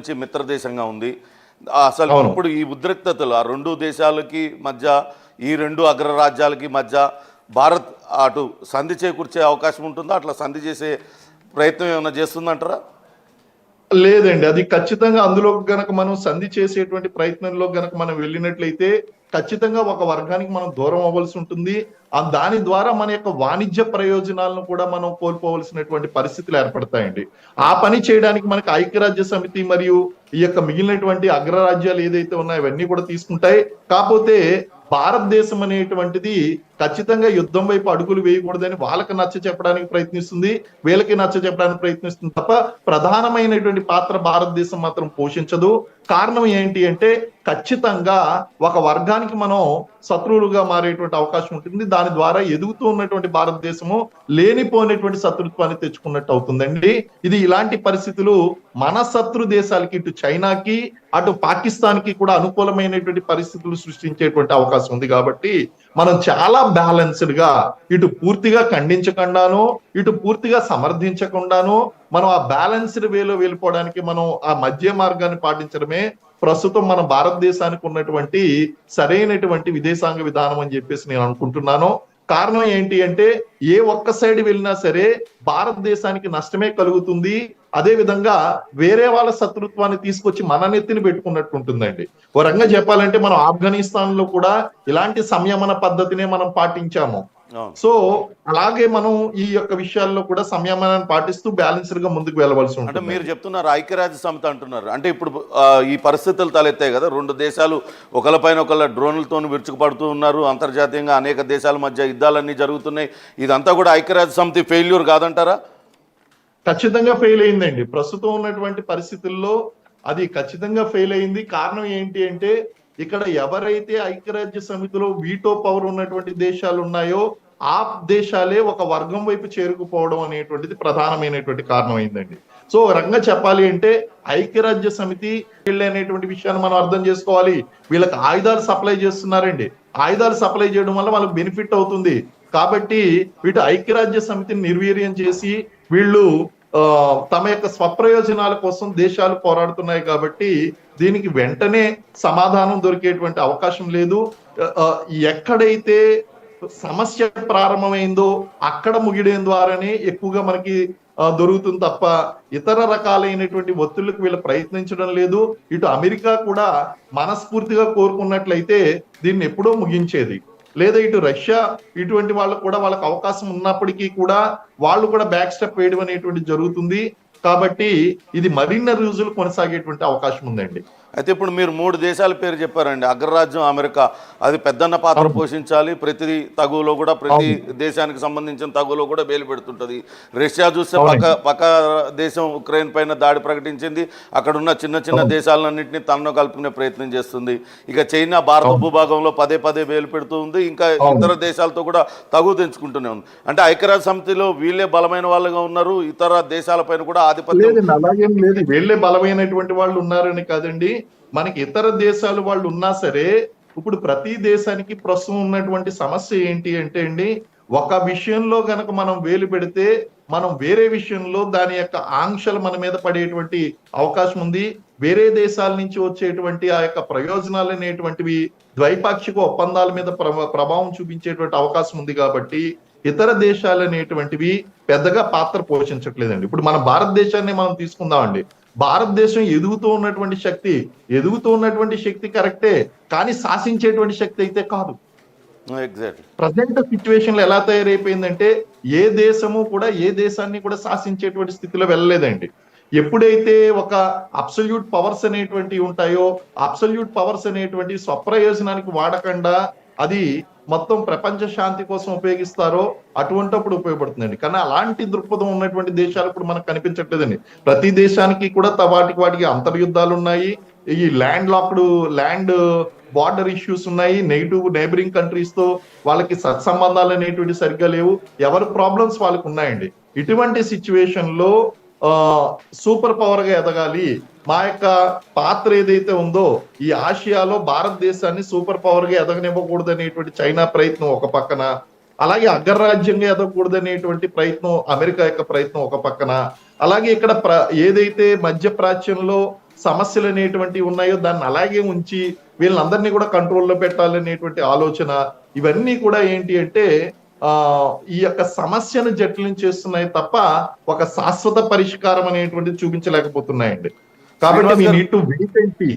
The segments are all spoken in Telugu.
నుంచి మిత్రదేశంగా ఉంది. అసలు అవును. ఇప్పుడు ఈ ఉద్రిక్తతలు ఆ 2 దేశాలకి మధ్య, ఈ 2 అగ్రరాజ్యాలకి మధ్య భారత్ అటు సంధి చేకూర్చే అవకాశం ఉంటుందా? అట్లా సంధి చేసే ప్రయత్నం ఏమైనా చేస్తుందంటారా? లేదండి. అది ఖచ్చితంగా అందులో గనక మనం సంధి చేసేటువంటి ప్రయత్నంలో గనక మనం వెళ్ళినట్లయితే ఖచ్చితంగా ఒక వర్గానికి మనం దూరం అవ్వాల్సి ఉంటుంది. దాని ద్వారా మన యొక్క వాణిజ్య ప్రయోజనాలను కూడా మనం కోల్పోవలసినటువంటి పరిస్థితులు ఏర్పడతాయండి. ఆ పని చేయడానికి మనకి ఐక్యరాజ్య సమితి మరియు ఈ యొక్క మిగిలినటువంటి అగ్రరాజ్యాలు ఏదైతే ఉన్నాయో అవన్నీ కూడా తీసుకుంటాయి. కాకపోతే భారతదేశం అనేటువంటిది ఖచ్చితంగా యుద్ధం వైపు అడుగులు వేయకూడదని వాళ్ళకి నచ్చ చెప్పడానికి ప్రయత్నిస్తుంది, వీళ్ళకి నచ్చ చెప్పడానికి ప్రయత్నిస్తుంది తప్ప ప్రధానమైనటువంటి పాత్ర భారతదేశం మాత్రం పోషించదు. కారణం ఏంటి అంటే ఖచ్చితంగా ఒక వర్గానికి మనం శత్రువులుగా మారేటువంటి అవకాశం ఉంటుంది. దాని ద్వారా ఎదుగుతూ ఉన్నటువంటి భారతదేశము లేనిపోయినటువంటి శత్రుత్వాన్ని తెచ్చుకున్నట్టు అవుతుందండి. ఇది ఇలాంటి పరిస్థితులు మన శత్రు దేశాలకి, ఇటు చైనాకి అటు పాకిస్తాన్ కి కూడా అనుకూలమైనటువంటి పరిస్థితులు సృష్టించేటువంటి అవకాశం ఉంది. కాబట్టి మనం చాలా బ్యాలెన్స్డ్ గా ఇటు పూర్తిగా ఖండించకుండాను, ఇటు పూర్తిగా సమర్థించకుండాను మనం ఆ బ్యాలెన్స్డ్ వేలో వెళ్ళిపోవడానికి మనం ఆ మధ్య మార్గాన్ని పాటించడమే ప్రస్తుతం మన భారతదేశానికి ఉన్నటువంటి సరైనటువంటి విదేశాంగ విధానం అని చెప్పేసి నేను అనుకుంటున్నాను. కారణం ఏంటి అంటే ఏ ఒక్క సైడ్ వెళ్ళినా సరే భారతదేశానికి నష్టమే కలుగుతుంది. అదే విధంగా వేరే వాళ్ళ శత్రుత్వాన్ని తీసుకొచ్చి మన నెత్తిని పెట్టుకున్నట్టు ఉంటుందండి. ఓ రంగా చెప్పాలంటే మనం ఆఫ్ఘనిస్తాన్ లో కూడా ఇలాంటి సంయమన పద్ధతినే మనం పాటించాము. సో అలాగే మనం ఈ యొక్క విషయాల్లో కూడా సంయమనాన్ని పాటిస్తూ బ్యాలెన్స్డ్ గా ముందుకు వెళ్ళవలసి ఉంటుంది. అంటే మీరు చెప్తున్నారు ఐక్యరాజ్య సమితి అంటున్నారు, అంటే ఇప్పుడు ఈ పరిస్థితులు తలెత్తాయి కదా, 2 దేశాలు ఒకళ్ళపైన ఒకళ్ళ డ్రోన్లతో విరుచుకుపడుతూ ఉన్నారు, అంతర్జాతీయంగా అనేక దేశాల మధ్య యుద్ధాలన్నీ జరుగుతున్నాయి. ఇదంతా కూడా ఐక్యరాజ్య సమితి ఫెయిల్యూర్ కాదంటారా? ఖచ్చితంగా ఫెయిల్ అయిందండి. ప్రస్తుతం ఉన్నటువంటి పరిస్థితుల్లో అది ఖచ్చితంగా ఫెయిల్ అయింది. కారణం ఏంటి అంటే ఇక్కడ ఎవరైతే ఐక్యరాజ్య సమితిలో వీటో పవర్ ఉన్నటువంటి దేశాలు ఉన్నాయో ఆ దేశాలే ఒక వర్గం వైపు చేరుకుపోవడం అనేటువంటిది ప్రధానమైనటువంటి కారణం అయిందండి. సో రంగా చెప్పాలి అంటే ఐక్యరాజ్య సమితి అనేటువంటి విషయాన్ని మనం అర్థం చేసుకోవాలి. వీళ్ళకి ఆయుధాలు సప్లై చేస్తున్నారండి. ఆయుధాలు సప్లై చేయడం వల్ల వాళ్ళకి బెనిఫిట్ అవుతుంది. కాబట్టి వీటి ఐక్యరాజ్య సమితిని నిర్వీర్యం చేసి వీళ్ళు తమ యొక్క స్వప్రయోజనాల కోసం దేశాలు పోరాడుతున్నాయి. కాబట్టి దీనికి వెంటనే సమాధానం దొరికేటువంటి అవకాశం లేదు. ఎక్కడైతే సమస్య ప్రారంభమైందో అక్కడ ముగియడం ద్వారానే ఎక్కువగా మనకి దొరుకుతుంది తప్ప ఇతర రకాలైనటువంటి ఒత్తిళ్లకు వీళ్ళు ప్రయత్నించడం లేదు. ఇటు అమెరికా కూడా మనస్ఫూర్తిగా కోరుకున్నట్లయితే దీన్ని ఎప్పుడో ముగించేది. లేదా ఇటు రష్యా ఇటువంటి వాళ్ళకు కూడా వాళ్ళకి అవకాశం ఉన్నప్పటికీ కూడా వాళ్ళు కూడా బ్యాక్ స్టెప్ వేయడం అనేటువంటి జరుగుతుంది. కాబట్టి ఇది మరిన్ని రోజులు కొనసాగేటువంటి అవకాశం ఉందండి. అయితే ఇప్పుడు మీరు 3 దేశాల పేరు చెప్పారండి. అగ్రరాజ్యం అమెరికా, అది పెద్దన్న పాత్ర పోషించాలి. ప్రతి తగువలో కూడా, ప్రతి దేశానికి సంబంధించిన తగువలో కూడా వేలు పెడుతుంటుంది. రష్యా చూస్తే పక్క దేశం ఉక్రెయిన్ పైన దాడి ప్రకటించింది. అక్కడ ఉన్న చిన్న చిన్న దేశాలన్నింటినీ తనలో కలుపుకునే ప్రయత్నం చేస్తుంది. ఇక చైనా భారత భూభాగంలో పదే వేలు పెడుతూ ఉంది. ఇంకా ఇతర దేశాలతో కూడా తగువ తెంచుకుంటూనే ఉంది. అంటే ఐక్యరాజ్య సమితిలో వీళ్ళే బలమైన వాళ్ళుగా ఉన్నారు, ఇతర దేశాలపైన కూడా ఆధిపత్యం. అలాగేం లేదు, వీళ్ళే బలమైనటువంటి వాళ్ళు ఉన్నారని కాదండి. మనకి ఇతర దేశాలు వాళ్ళు ఉన్నా సరే ఇప్పుడు ప్రతి దేశానికి ప్రస్తుతం ఉన్నటువంటి సమస్య ఏంటి అంటే అండి, ఒక విషయంలో గనక మనం వేలు పెడితే మనం వేరే విషయంలో దాని యొక్క ఆంక్షలు మన మీద పడేటువంటి అవకాశం ఉంది. వేరే దేశాల నుంచి వచ్చేటువంటి ఆ యొక్క ప్రయోజనాలు అనేటువంటివి ద్వైపాక్షిక ఒప్పందాల మీద ప్రభావం చూపించేటువంటి అవకాశం ఉంది. కాబట్టి ఇతర దేశాలు అనేటువంటివి పెద్దగా పాత్ర పోషించట్లేదండి. ఇప్పుడు మన భారతదేశాన్ని మనం తీసుకుందామండి. భారతదేశం ఎదుగుతూ ఉన్నటువంటి శక్తి కరెక్టే, కానీ శాసించేటువంటి శక్తి అయితే కాదు. ప్రజెంట్ సిచ్యువేషన్ లో ఎలా తయారైపోయిందంటే ఏ దేశము కూడా ఏ దేశాన్ని కూడా శాసించేటువంటి స్థితిలో వెళ్ళలేదండి. ఎప్పుడైతే ఒక అబ్సల్యూట్ పవర్స్ అనేటువంటి ఉంటాయో, అబ్సల్యూట్ పవర్స్ అనేటువంటి స్వప్రయోజనానికి వాడకుండా అది మొత్తం ప్రపంచ శాంతి కోసం ఉపయోగిస్తారో అటువంటిప్పుడు ఉపయోగపడుతుందండి. కానీ అలాంటి దృక్పథం ఉన్నటువంటి దేశాలు ఇప్పుడు మనకు కనిపించట్లేదండి. ప్రతి దేశానికి కూడా వాటికి అంతర్యుద్ధాలు ఉన్నాయి. ఈ ల్యాండ్ బార్డర్ ఇష్యూస్ ఉన్నాయి. నైబరింగ్ కంట్రీస్ తో వాళ్ళకి సత్సంబంధాలు అనేటువంటి సరిగ్గా లేవు. ఎవరి ప్రాబ్లమ్స్ వాళ్ళకి ఉన్నాయండి. ఇటువంటి సిచ్యువేషన్ లో సూపర్ పవర్ గా ఎదగాలి, మా యొక్క పాత్ర ఏదైతే ఉందో ఈ ఆసియాలో భారతదేశాన్ని సూపర్ పవర్ గా ఎదగనివ్వకూడదు అనేటువంటి చైనా ప్రయత్నం ఒక పక్కన, అలాగే అగ్రరాజ్యంగా ఎదగకూడదు అనేటువంటి ప్రయత్నం అమెరికా యొక్క ప్రయత్నం ఒక పక్కన, అలాగే ఇక్కడ ఏదైతే మధ్య ప్రాచ్యంలో సమస్యలు అనేటువంటి ఉన్నాయో దాన్ని అలాగే ఉంచి వీళ్ళందరినీ కూడా కంట్రోల్లో పెట్టాలనేటువంటి ఆలోచన, ఇవన్నీ కూడా ఏంటి అంటే ఆ ఈ యొక్క సమస్యను జటిలం చేస్తున్నాయి తప్ప ఒక శాశ్వత పరిష్కారం అనేటువంటిది చూపించలేకపోతున్నాయండి. కాబట్టి శ్రీనివాస్ మీ గారు, need to wait and see.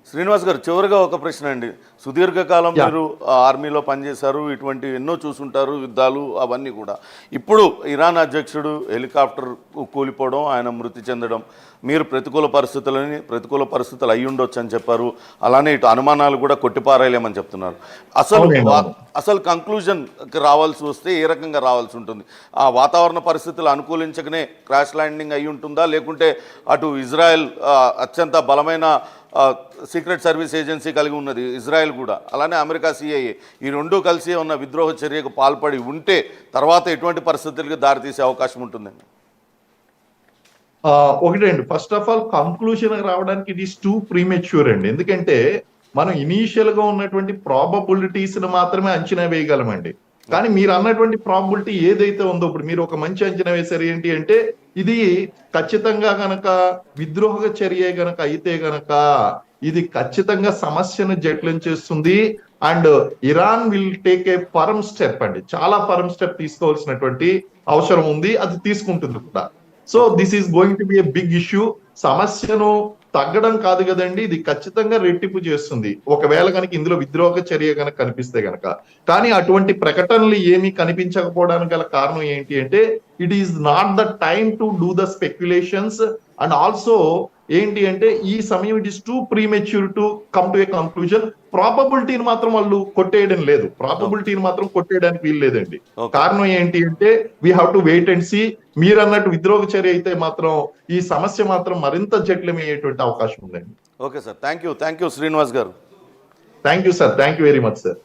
Srinivas గారు, చివరిగా ఒక ప్రశ్న అండి. సుదీర్ఘకాలం మీరు ఆర్మీలో పనిచేశారు, ఇటువంటి ఎన్నో చూసుంటారు, యుద్ధాలు అవన్నీ కూడా. ఇప్పుడు ఇరాన్ అధ్యక్షుడు హెలికాప్టర్ కూలిపోవడం, ఆయన మృతి చెందడం, మీరు ప్రతికూల పరిస్థితులు అయి ఉండొచ్చు అని చెప్పారు. అలానే ఇటు అనుమానాలు కూడా కొట్టిపారేయలేమని చెప్తున్నారు. అసలు కంక్లూజన్కి రావాల్సి వస్తే ఏ రకంగా రావాల్సి ఉంటుంది? ఆ వాతావరణ పరిస్థితులు అనుకూలించకనే క్రాష్ ల్యాండింగ్ అయి ఉంటుందా, లేకుంటే అటు ఇజ్రాయెల్ అత్యంత బలమైన సీక్రెట్ సర్వీస్ ఏజెన్సీ కలిగి ఉన్నది ఇజ్రాయెల్ కూడా, అలానే అమెరికా సిఐఏ, ఈ రెండూ కలిసి ఉన్న విద్రోహ చర్యకు పాల్పడి ఉంటే తర్వాత ఎటువంటి పరిస్థితులకు దారితీసే అవకాశం ఉంటుందండి? ఒకటండి, ఫస్ట్ ఆఫ్ ఆల్ కంక్లూషన్ రావడానికి ఇట్ ఈస్ టూ ప్రీమెచ్యూర్ అండి. ఎందుకంటే మనం ఇనీషియల్ గా ఉన్నటువంటి ప్రాబబిలిటీస్ మాత్రమే అంచనా వేయగలమండి. కానీ మీరు అన్నటువంటి ప్రాబిలిటీ ఏదైతే ఉందో, ఇప్పుడు మీరు ఒక మంచి అంచనా వేశారు ఏంటి అంటే, ఇది ఖచ్చితంగా గనక విద్రోహ చర్య గనక అయితే గనక ఇది ఖచ్చితంగా సమస్యను జటిలం చేస్తుంది. And Iran will take a firm step అండి, చాలా ఫర్మ్ స్టెప్ తీసుకోవాల్సినటువంటి అవసరం ఉంది, అది తీసుకుంటుంది కూడా. So this is going to be a big issue. సమస్యను తగ్గడం కాదు కదండి, ఇది ఖచ్చితంగా రెట్టింపు చేస్తుంది ఒకవేళ కనుక ఇందులో విద్రోహ చర్య కనుక కనిపిస్తే గనక. కానీ అటువంటి ప్రకటనలు ఏమీ కనిపించకపోవడానికి గల కారణం ఏంటి అంటే, it is not the time to do the speculations. And also ఏంటి అంటే, ఈ సమయం it is too premature to come to a conclusion. ప్రాబబిలిటీని మాత్రం వాళ్ళు కొట్టేయడం లేదు, ప్రాబబిలిటీని మాత్రం కొట్టేయడానికి వీలు లేదండి. కారణం ఏంటి అంటే, we have to wait and see. మీరు అన్నట్టు విద్రోహ చర్య అయితే మాత్రం ఈ సమస్య మాత్రం మరింత జటిలమయ్యేటువంటి అవకాశం ఉందండి. Okay sir, thank you Srinivas garu. Thank you sir, thank you very much sir.